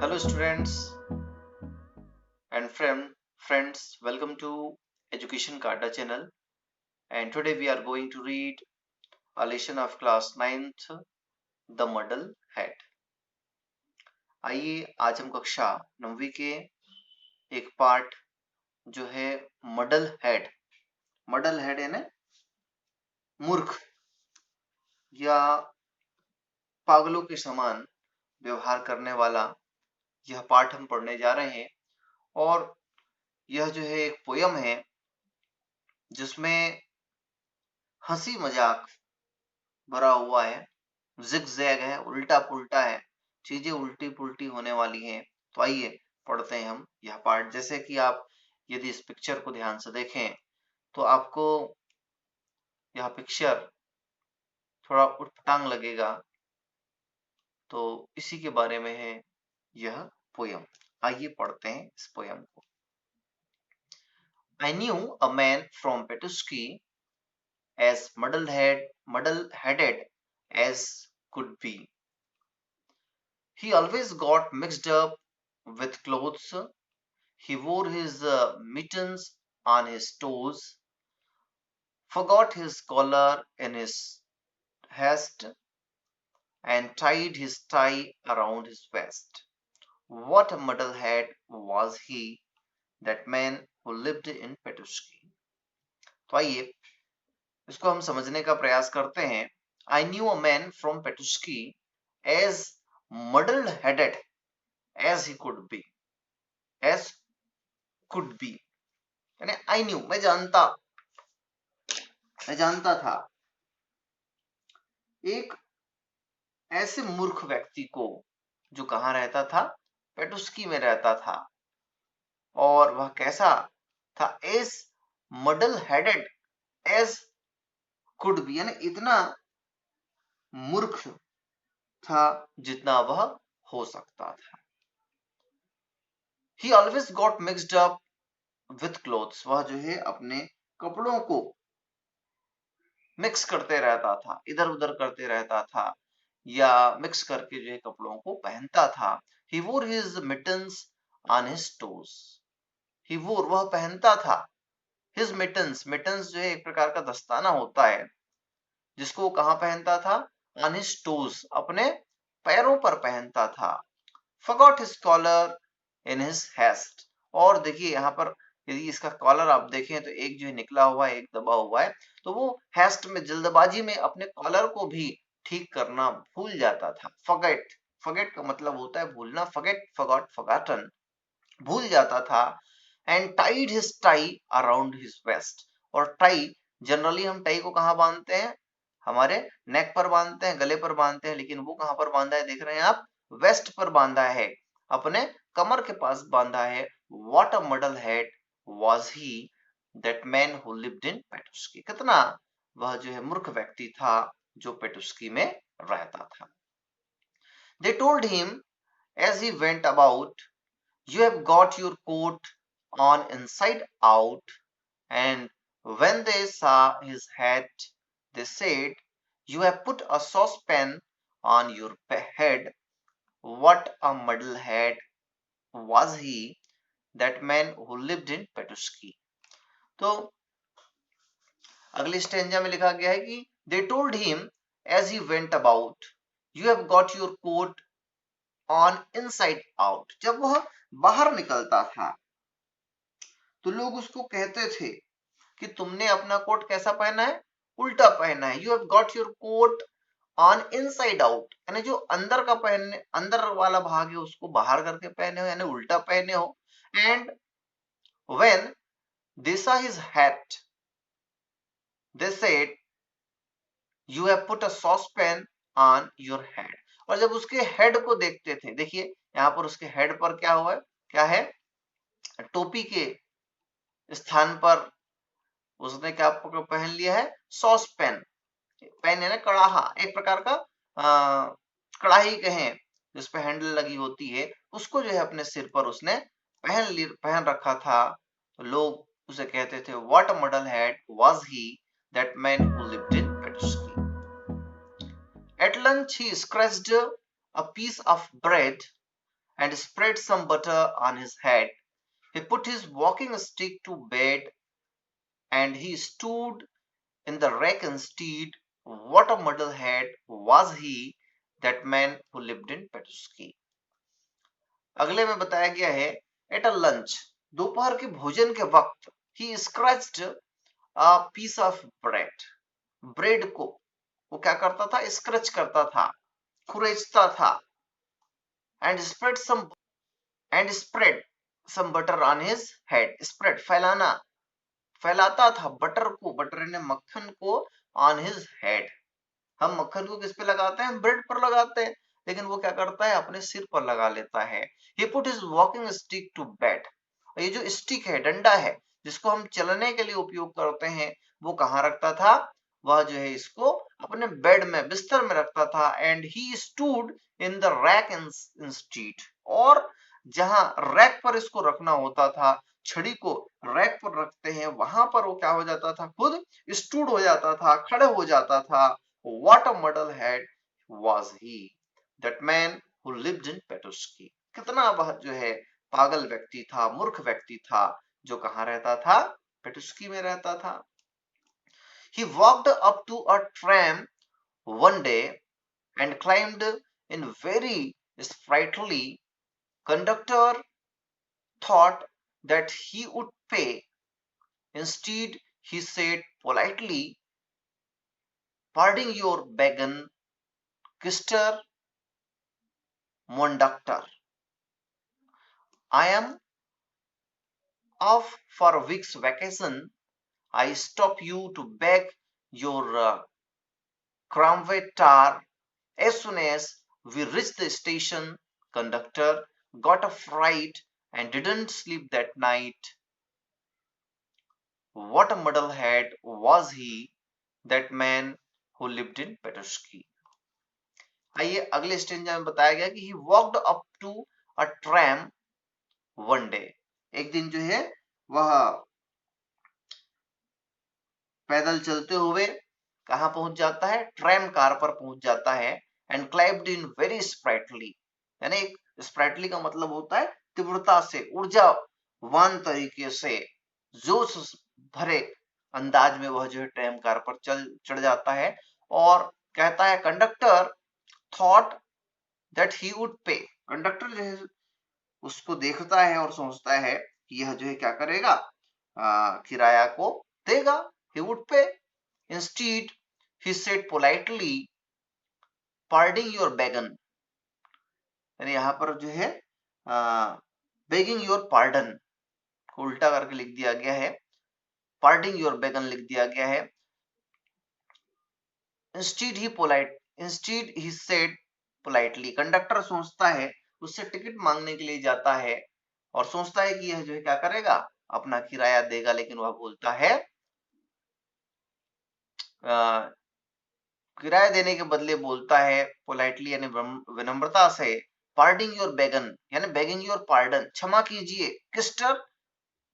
Hello students and friends, welcome to Education Karta channel, and today we are going to read a lesson of class 9th, The Muddle Head. आइए आज हम कक्षा 9वीं के एक part जो है मडल head है ना, मूर्ख या पागलों के समान व्यवहार करने वाला, यह पाठ हम पढ़ने जा रहे हैं। और यह जो है एक पोयम है जिसमें हंसी मजाक भरा हुआ है, जिग-जैग है, उल्टा पुल्टा है, चीजें उल्टी पुल्टी होने वाली हैं। तो आइए पढ़ते हैं हम यह पार्ट। जैसे कि आप यदि इस पिक्चर को ध्यान से देखें तो आपको यह पिक्चर थोड़ा उटपटांग लगेगा, तो इसी के बारे में है यह पोयम। आइए पढ़ते हैं इस पोयम को। I knew a man from Petusky as muddle-headed as could be. He always got mixed up with clothes. He wore his mittens on his toes, forgot his collar in his haste, and tied his tie around his waist. What a muddlehead was he, that man who lived in Petusky. तो आइए इसको हम समझने का प्रयास करते हैं। I knew a man from Petusky as muddle-headed as he could be. As could be यानी I knew, मैं जानता था एक ऐसे मूर्ख व्यक्ति को जो कहाँ रहता था, पेटुस्की में रहता था। और वह कैसा था? As muddle headed as could be, यानी इतना मूर्ख था जितना वह हो सकता था। He always got mixed up with clothes, वह जो है अपने कपड़ों को मिक्स करते रहता था, इधर उधर करते रहता था, या मिक्स करके जो है कपड़ों को पहनता था। He wore his mittens on his toes. He wore, वह पहनता था, his mittens जो है एक प्रकार का दस्ताना होता है जिसको वो कहाँ पहनता था? On his toes, अपने पैरों पर पहनता था। Forgot his collar in his haste. और देखिए यहाँ पर यदि इसका कॉलर आप देखें तो एक जो है निकला हुआ है, एक दबा हुआ है, तो वो हेस्ट में, जल्दबाजी में अपने कॉलर को भी ठीक करना भूल जाता था। फॉरगेट का मतलब होता है भूलना, फॉरगॉटन, भूल जाता था। And tied his tie around his waist, और टाई, जनरली हम टाई को कहाँ बांधते हैं? हमारे नेक पर बांधते हैं, गले पर बांधते हैं, लेकिन वो कहाँ पर बांधा है देख रहे हैं आप? वेस्ट पर बांधा है, अपने कमर के पास बांधा है। What a muddle head was he, that man who lived in Petusky. कितना वह जो है मूर्ख व्यक्ति था जो पेटुस्की में रहता था। They told him as he went about, you have got your coat on inside out. And when they saw his hat, they said, you have put a saucepan on your head. What a muddlehead was he, that man who lived in Petusky. तो अगली stanza में लिखा गया है कि they told him as he went about, you have got your coat on inside out. जब वह बाहर निकलता था तो लोग उसको कहते थे कि तुमने अपना कोट कैसा पहना है? उल्टा पहना है। You have got your coat on inside out, यानी जो अंदर का पहनने, अंदर वाला भाग है उसको बाहर करके पहने हो, यानी उल्टा पहने हो। And when they saw his hat, they said you have put a saucepan on your head. और जब उसके हेड को देखते थे, देखिए यहाँ पर उसके हेड पर क्या हुआ है, क्या है? टोपी के स्थान पर उसने क्या पहन लिया है? Sauce pen. पेन है ना, कड़ाहा, एक प्रकार का कड़ाही कहें जिस पे हैंडल लगी होती है, उसको जो है अपने सिर पर उसने पहन रखा था। तो लोग उसे कहते थे, what a muddle head was he, that man who lived in Petusky. At lunch he scratched a piece of bread and spread some butter on his head. He put his walking stick to bed, and he stood in the rack instead. What a muddlehead was he, that man who lived in Petusky. अगले में बताया गया है, at a lunch, दोपहर के भोजन के वक्त, he scratched a piece of bread, bread को वो क्या करता था, स्क्रैच करता था, खुरेचता था, and spread some butter on his head, spread फैलाना, फैलाता था बटर को, बटर ने मक्खन को, ऑन हिज हेड, हम मक्खन को किस पे लगाते हैं, ब्रेड पर लगाते हैं, लेकिन वो क्या करता है, अपने सिर पर लगा लेता है। He put his walking stick to bed, ये जो स्टिक है, डंडा है, जिसको हम चलने के लिए उपयोग करते हैं, वो कहाँ रखता था, वह जो है इसको अपने बेड में, बिस्तर में रखता था। And he stood in the rack instead, और जहां रैक पर इसको रखना होता था, छड़ी को रैक पर रखते हैं, वहां पर वो क्या हो जाता था, खुद स्टूड हो जाता था, खड़े हो जाता था। What a muddlehead was he, that man who lived in Petusky. कितना वह जो है पागल व्यक्ति था, मूर्ख व्यक्ति था, जो कहाँ रहता था, पेटुस्की में रहता था। He walked up to a tram one day and climbed in very sprightly. Conductor thought that he would pay. Instead, he said politely, "Pardon your wagon, Mr. Conductor. I am off for a week's vacation. I stop you to beg your Cromwell tar." As soon as we reached the station, conductor got a fright and didn't sleep that night. What a muddlehead was he, that man who lived in Petusky. आइए अगले stanza में बताया गया कि he walked up to a tram one day. एक दिन जो है वह पैदल चलते हुए कहां पहुंच जाता है, ट्रैम कार पर पहुंच जाता है। एंड क्लाइब्ड इन वेरी स्प्राइटली, यानी एक स्प्राइटली का मतलब होता है तीव्रता से, ऊर्जावान तरीके से, जोश भरे अंदाज में वह जो है ट्रैम कार पर चढ़ जाता है, और कहता है, conductor thought that he would पे। कंडक्टर जो है उसको देखता है और सोचता है कि यह जो है क्या करेगा, किराया को देगा, he would pay. Instead, he said politely, "Pardon your wagon." यानी यहाँ पर जो है begging your pardon को उल्टा करके लिख दिया गया है, pardon your wagon लिख दिया गया है। Instead he said politely, conductor सोचता है, उससे टिकट मांगने के लिए जाता है और सोचता है कि यह जो है क्या करेगा, अपना किराया देगा, लेकिन वह बोलता है, किराया देने के बदले बोलता है पोलाइटली, यानी विनम्रता से, पार्डिंग योर बेगन, यानी बेगिंग योर पार्डन, क्षमा कीजिए, किस्टर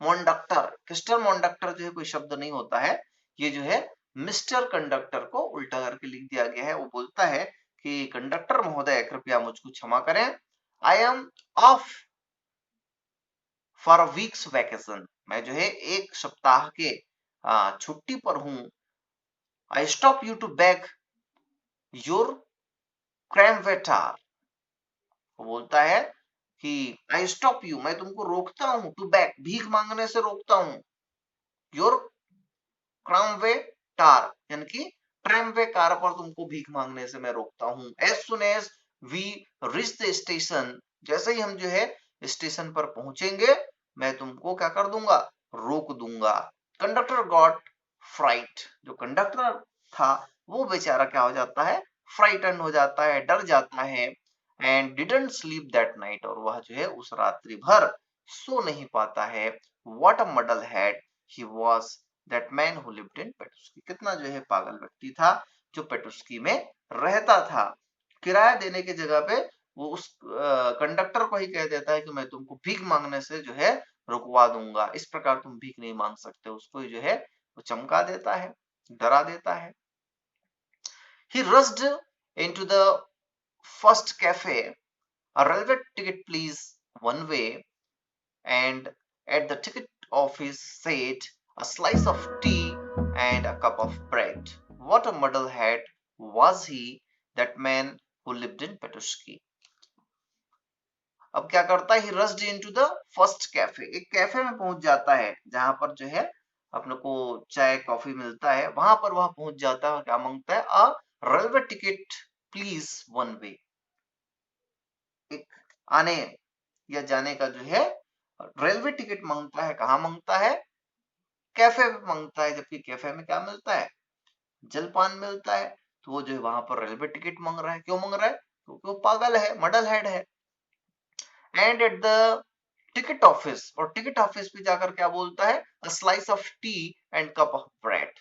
मोंडक्टर। किस्टर मोंडक्टर जो है कोई शब्द नहीं होता है, ये जो है मिस्टर कंडक्टर को उल्टा करके लिख दिया गया है। वो बोलता है कि कंडक्टर महोदय कृपया मुझको क्षमा करें, I am off for a week's vacation, मैं जो है एक सप्ताह के छुट्टी पर हूं। I stop you to beg your क्रैमवेटार, वो बोलता है कि आई स्टॉप यू, मैं तुमको रोकता हूं, टू बैक, भीख मांगने से रोकता हूं, योर क्रैमवे टार, यानी कि ट्रैमवे कार पर तुमको भीख मांगने से मैं रोकता हूं। As soon as we reach the station, जैसे ही हम जो है स्टेशन पर पहुंचेंगे, मैं तुमको क्या कर दूंगा, रोक दूंगा। कंडक्टर गॉट फ्राइट, जो कंडक्टर था वो बेचारा क्या हो जाता है, फ्राइटन हो जाता है, डर जाता है। And didn't sleep that night, और वह जो है उस रात्रि भर सो नहीं पाता है। What a muddle head he was, that man who lived in Petusky, कितना जो है पागल व्यक्ति था जो पेटुस्की में रहता था। किराया देने की जगह पे वो उस कंडक्टर को ही कह देता है कि मैं तुमको भीख मांगने से जो है रुकवा दूंगा, इस प्रकार तुम भीख नहीं मांग सकते, उसको जो है वो चमका देता है, डरा देता है। He rushed into the first cafe A railway ticket, please, one way. And at the ticket office sat a slice of tea and a cup of bread. What a muddlehead was he, that man who lived in Petushki. अब क्या करता है, ही rushed into the first cafe, एक cafe में पहुंच जाता है जहां पर जो है अपने को चाय कॉफी मिलता है, वहां पर वह पहुंच जाता है और क्या मांगता है, a railway ticket please one way, एक आने या जाने का जो है रेलवे टिकट मांगता है। कहाँ मांगता है, कैफे में मांगता है, जबकि कैफे में क्या मिलता है, जलपान मिलता है। तो वो जो है वहां पर रेलवे टिकट मांग रहा है, क्यों मांग रहा है, क्योंकि वो पागल है, मडल हेड है। And at the ticket office, और टिकट ऑफिस पे जाकर क्या बोलता है, a slice of T and cup of bread,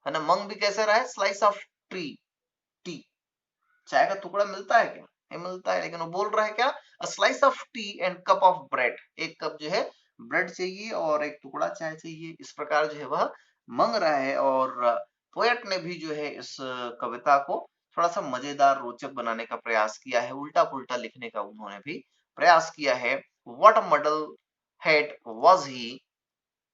है ना। मंग भी कैसे रहा है, स्लाइस ऑफ टी, टी, चाय का टुकड़ा मिलता है क्या, नहीं मिलता है, लेकिन वो बोल रहा है क्या, a slice of T and cup of bread, एक कप जो है ब्रेड चाहिए और एक टुकड़ा चाय चाहिए, इस प्रकार जो है वह मांग रहा है। और पोएट ने भी जो है इस कविता को थोड़ा सा मजेदार रोचक बनाने का प्रयास किया है, उल्टा पुल्टा लिखने का उन्होंने भी प्रयास किया है। What a muddle head was he,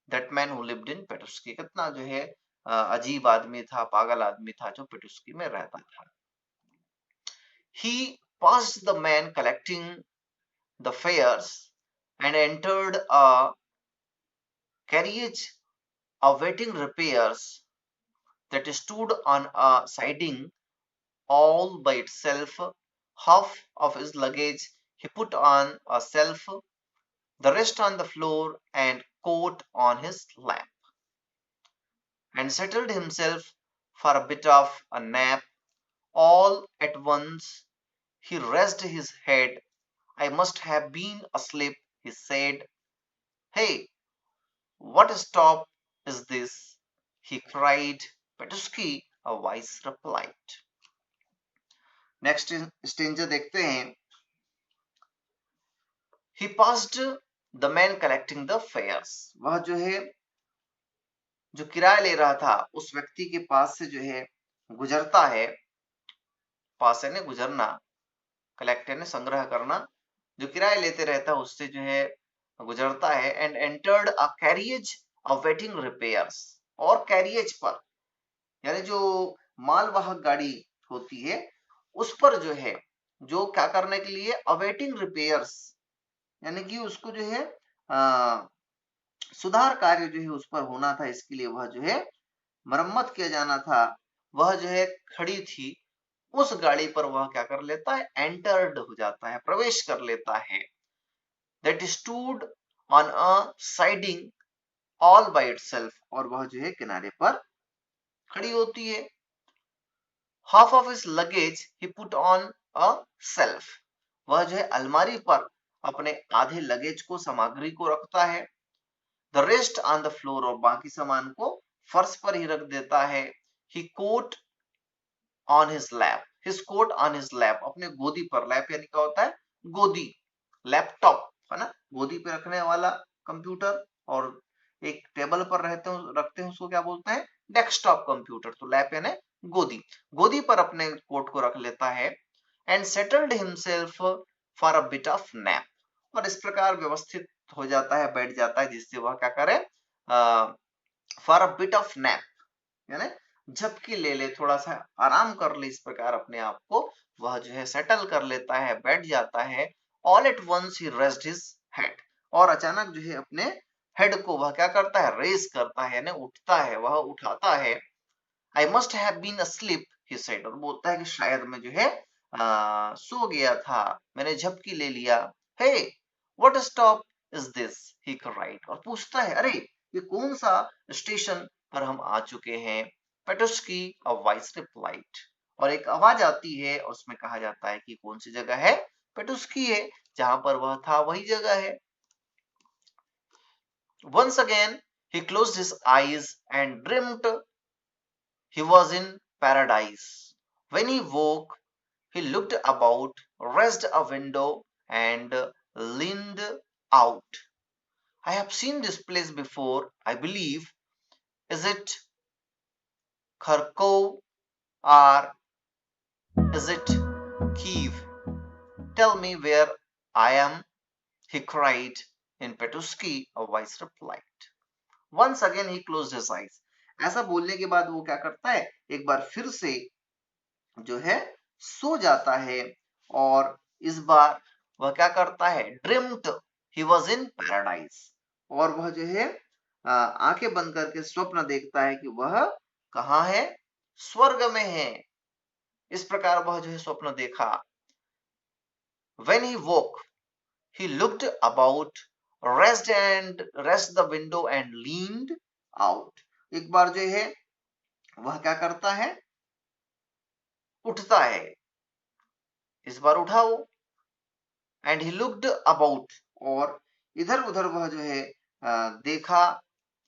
that man who lived in Petusky, कितना जो है अजीब आदमी था, पागल आदमी था जो पेटुस्की में रहता था। He passed the man collecting the fares and entered a carriage awaiting repairs that stood on a siding all by itself. Half of his luggage he put on a shelf, the rest on the floor and coat on his lap, and settled himself for a bit of a nap. All at once he raised his head. I must have been asleep, he said. Hey, what stop is this? He cried. Petusky, a voice replied. Next stranger देखते हैं। He passed the man collecting the fares. वह जो है जो किराया ले रहा था उस व्यक्ति के पास से जो है गुजरता है, पास है ने गुजरना, कलेक्ट ने संग्रह करना, जो किराया लेते रहता है उससे जो है गुजरता है। And entered a carriage awaiting repairs, और कैरियज पर यानी जो मालवाहक गाड़ी होती है उस पर जो है जो क्या करने के लिए, अवेटिंग रिपेयर्स, यानी कि उसको जो है सुधार कार्य जो है उस पर होना था, इसके लिए वह जो है मरम्मत किया जाना था, वह जो है खड़ी थी। उस गाड़ी पर वह क्या कर लेता है, एंटर्ड हो जाता है, प्रवेश कर लेता है। That stood on a siding all by itself, और वह जो है किनारे पर खड़ी होती है। Half of his luggage he put on a self, वह जो है अलमारी पर अपने आधे लगेज को, सामग्री को रखता है। The rest on the floor, और बाकी सामान को फर्श पर ही रख देता है। He coat on his lap, his coat on his lap, अपने गोदी पर, लैप यानी क्या होता है, गोदी, लैपटॉप है ना, गोदी पे रखने वाला कंप्यूटर, और एक टेबल पर रखते हैं उसको क्या बोलते हैं, डेस्कटॉप कंप्यूटर। तो लैप यानी गोदी, गोदी पर अपने कोट को रख लेता है। And settled himself for a bit of nap, और इस प्रकार व्यवस्थित हो जाता है, बैठ जाता है, जिससे वह क्या करे, for a bit of nap, यानी झपकी ले ले, थोड़ा सा आराम कर ले, इस प्रकार अपने आप को वह जो है सेटल कर लेता है, बैठ जाता है। All at once he raised his head, और अचानक जो है अपने हेड को वह क्या करता है, रेज करता है, यानी उठता है, वह उठाता है। I must have been asleep, he said, और बोलता है कि शायद मैं जो है सो गया था, मैंने झपकी ले लिया। Hey, what stop is this, he cried, और पूछता है, अरे ये कौन सा स्टेशन पर हम आ चुके हैं। पेटुस्की, अ वॉइस रिप्लाइड, और एक आवाज आती है और उसमें कहा जाता है कि कौन सी जगह है, पेटुस्की है, जहां पर वह था वही जगह है। Once again he closed his eyes and dreamt he was in paradise. When he woke, he looked about, raised a window, and leaned out. I have seen this place before, I believe. Is it Kharkov or is it Kiev? Tell me where I am, he cried. In Petusky, a voice replied. Once again he closed his eyes. ऐसा बोलने के बाद वो क्या करता है, एक बार फिर से जो है सो जाता है, और इस बार वह क्या करता है, dreamed he was in paradise, और वह जो है आंखें बंद करके स्वप्न देखता है कि वह कहाँ है, स्वर्ग में है। इस प्रकार वह जो है स्वप्न देखा। When he woke, he looked about, raised the window and leaned out. एक बार जो है वह क्या करता है, उठता है, इस बार उठा वो, एंड ही लुक्ड अबाउट, और इधर उधर वह जो है देखा,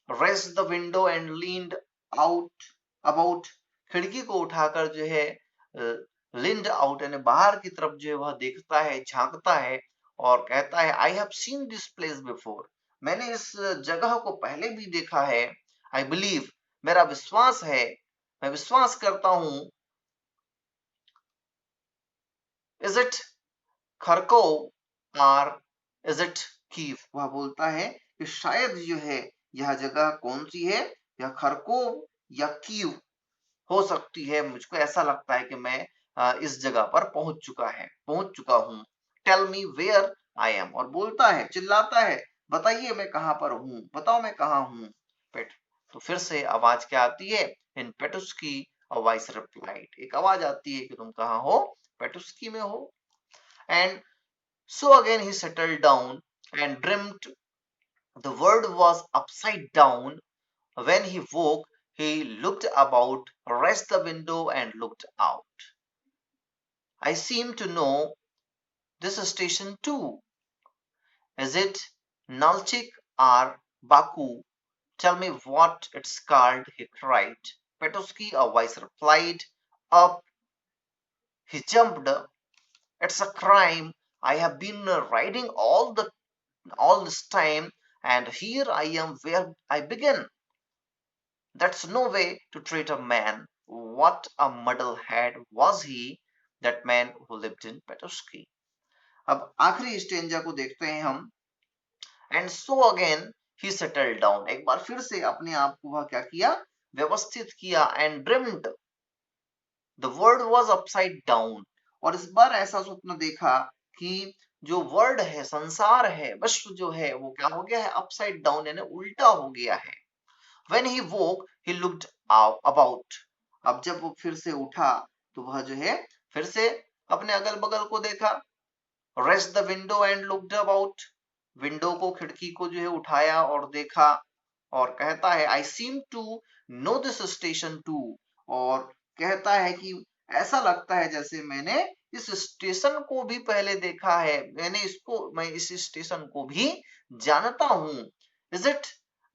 rest the window and leaned out about, खिड़की को उठाकर जो है लिंड आउट यानी बाहर की तरफ जो है वह देखता है, झांकता है, और कहता है I have seen this place before, मैंने इस जगह को पहले भी देखा है। आई बिलीव, मेरा विश्वास है, मैं विश्वास करता हूं। इज इट खरकोव और इज इट कीव, वह बोलता है कि शायद जो है यह जगह कौन सी है, यह खरकोव या कीव हो सकती है, मुझको ऐसा लगता है कि मैं इस जगह पर पहुंच चुका हूं। Tell me where I am, और बोलता है, चिल्लाता है, बताइए मैं कहां पर हूं, बताओ मैं कहां हूं। पेट, तो फिर से आवाज क्या आती है, इन पेटुस्की अ वॉइस रिप्लाइड, एक आवाज आती है कि तुम कहां हो, पेटुस्की में हो। And so again he settled down and dreamt. The world was upside down. When he woke, he looked about, raised the window and looked out. I seem to know this station too. Is it Nalchik or Baku? Tell me what it's called, he cried. Petusky, a voice replied. Up he jumped. It's a crime. I have been riding all this time, and here I am where I began. That's no way to treat a man. What a muddlehead was he, that man who lived in Petusky. अब आखिरी stanza को देखते हैं हम। And so again he settled down, एक बार फिर से अपने आप को वह क्या किया, व्यवस्थित किया। And dreamed, the world was upside down, और इस बार ऐसा स्वप्न देखा कि जो वर्ल्ड है, संसार है, विश्व जो है वो क्या हो गया है, अपसाइड डाउन यानी उल्टा हो गया है। When he woke, he looked about. अब जब वो फिर से उठा तो वह जो है फिर से अपने अगल बगल को देखा। Raised the window and looked about. Window को, खिड़की को जो है उठाया और देखा, और कहता है I seem to know this station too. और कहता है कि ऐसा लगता है जैसे मैंने इस स्टेशन को भी पहले देखा है, मैं इस स्टेशन को भी जानता हूं। Is it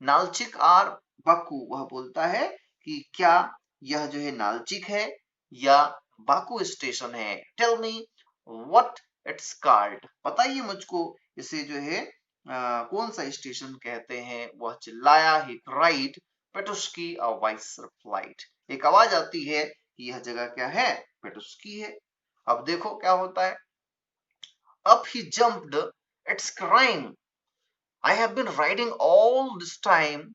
Nalchik or Baku, वह बोलता है कि क्या यह जो है नालचिक है या बाकू स्टेशन है। Tell me what it's called, बताइए मुझको इसे जो है कौन सा स्टेशन कहते हैं, वह चिल्लाया। He cried. Petusky a voice replied, एक आवाज आती है कि यह जगह क्या है, पेटुस्की है। अब देखो क्या होता है। Up he jumped, it's crime, I have been riding all this time,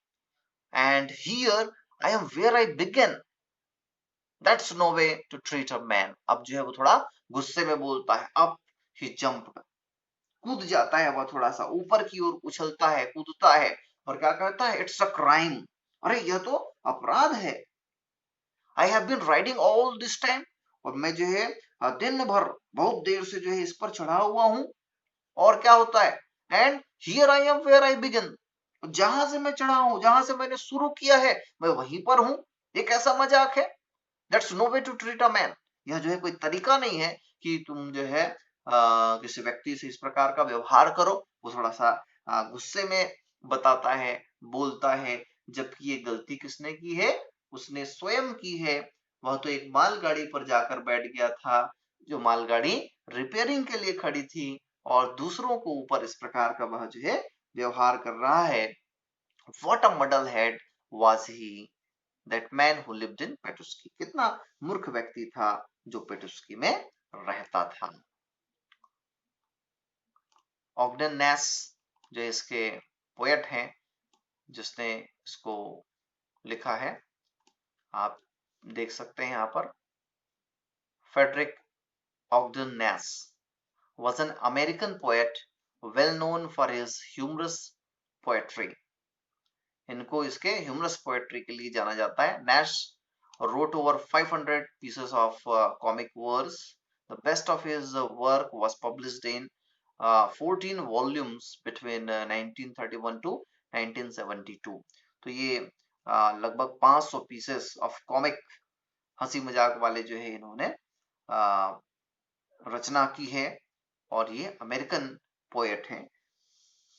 and here I am where I began. That's no way to treat a man. अब जो है वो थोड़ा गुस्से में बोलता है। अब he jumped, कूद जाता है वह, थोड़ा सा ऊपर की ओर उछलता है, कूदता है, और क्या कहता है, इट्स अ क्राइम, अरे यह तो अपराध है। I have been riding all this time, और मैं जो है दिन भर बहुत देर से जो है इस पर चढ़ा हुआ हूं। और क्या होता है, and here I am where I begin, जहां से मैं चढ़ा हूं, जहां से मैंने शुरू किया है, मैं वहीं पर हूं। ये कैसा मजाक है। That's no way to treat a man, यह जो है कोई तरीका नहीं है कि तुम जो है किसी व्यक्ति से इस प्रकार का व्यवहार करो। वो थोड़ा सा गुस्से में बताता है, बोलता है, जबकि ये गलती किसने की है, उसने स्वयं की है। वह तो एक मालगाड़ी पर जाकर बैठ गया था, जो मालगाड़ी रिपेयरिंग के लिए खड़ी थी, और दूसरों को ऊपर इस प्रकार का वह जो है व्यवहार कर रहा है। What a muddlehead was he, that man who lived in पेटुस्की, कितना मूर्ख व्यक्ति था जो पेटुस्की में रहता था। ऑग्डेन नैश जो इसके पोएट हैं, जिसने इसको लिखा है, आप देख सकते हैं यहाँ पर। Frederick Ogden Nash was an American poet well known for his humorous poetry. इनको इसके humorous poetry के लिए जाना जाता है। Nash wrote over 500 pieces of comic verse. The best of his work was published in 14 volumes between 1931 to 1972. तो ये लगभग 500 pieces of comic हंसी मजाक वाले जो है इन्होंने रचना की है, और ये अमेरिकन पोएट हैं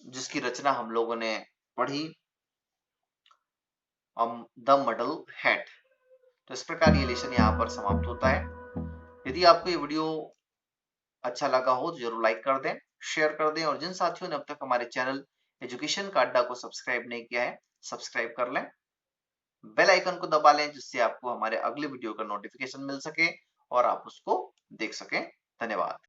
जिसकी रचना हम लोगों ने पढ़ी, द मडल हैट। तो इस प्रकार ये लेसन यहाँ पर समाप्त होता है। यदि आपको ये वीडियो अच्छा लगा हो तो जरूर लाइक कर दें, शेयर कर दें, और जिन साथियों ने अब तक हमारे चैनल एजुकेशन का अड्डा को सब्सक्राइब नहीं किया है, सब्सक्राइब कर लें, बेल आइकन को दबा लें, जिससे आपको हमारे अगले वीडियो का नोटिफिकेशन मिल सके और आप उसको देख सकें। धन्यवाद।